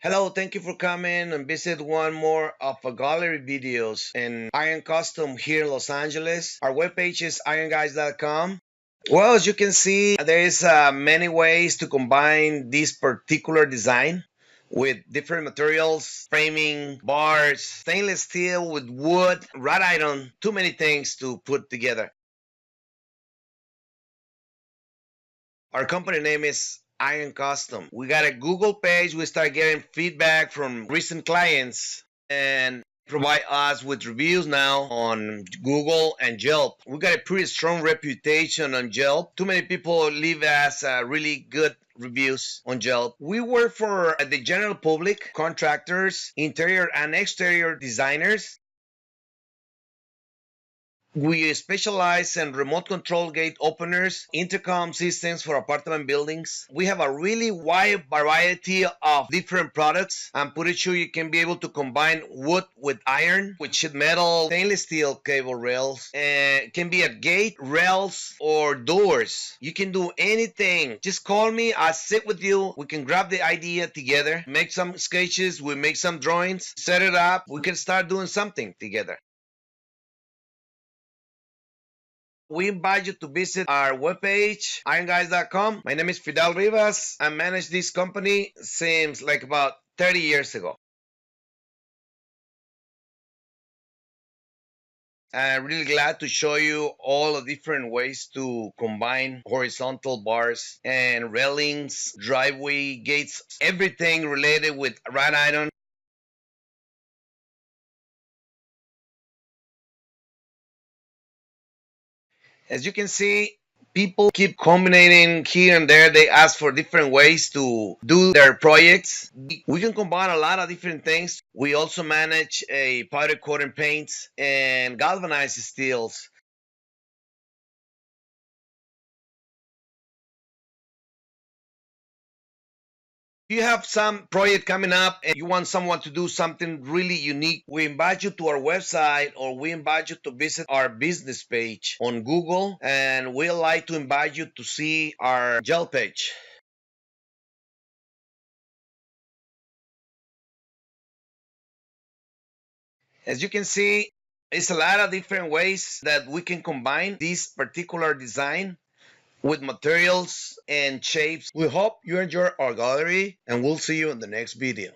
Hello, thank you for coming and visit one more of our gallery videos in Iron Custom here in Los Angeles. Our webpage is ironguys.com. Well, as you can see, there is many ways to combine this particular design with different materials, framing, bars, stainless steel with wood, wrought iron, too many things to put together. Our company name is Iron Custom. We got a Google page. We start getting feedback from recent clients and provide us with reviews now on Google and Yelp. We got a pretty strong reputation on Yelp. Too many people leave us really good reviews on Yelp. We work for the general public, contractors, interior and exterior designers. We specialize in remote control gate openers, intercom systems for apartment buildings. We have a really wide variety of different products. I'm pretty sure you can be able to combine wood with iron, with sheet metal, stainless steel cable rails, and it can be a gate, rails, or doors. You can do anything. Just call me. I'll sit with you. We can grab the idea together, make some sketches, we make some drawings, set it up. We can start doing something together. We invite you to visit our webpage, ironguys.com. My name is Fidel Rivas. I manage this company since like about 30 years ago. I'm really glad to show you all the different ways to combine horizontal bars and railings, driveway, gates, everything related with wrought iron. As you can see, people keep combining here and there. They ask for different ways to do their projects. We can combine a lot of different things. We also manage a powder coating paints and galvanized steels. If you have some project coming up and you want someone to do something really unique, we invite you to our website or we invite you to visit our business page on Google, and we'd like to invite you to see our Yelp page. As you can see, it's a lot of different ways that we can combine this particular design with materials and shapes. We hope you enjoy our gallery and we'll see you in the next video.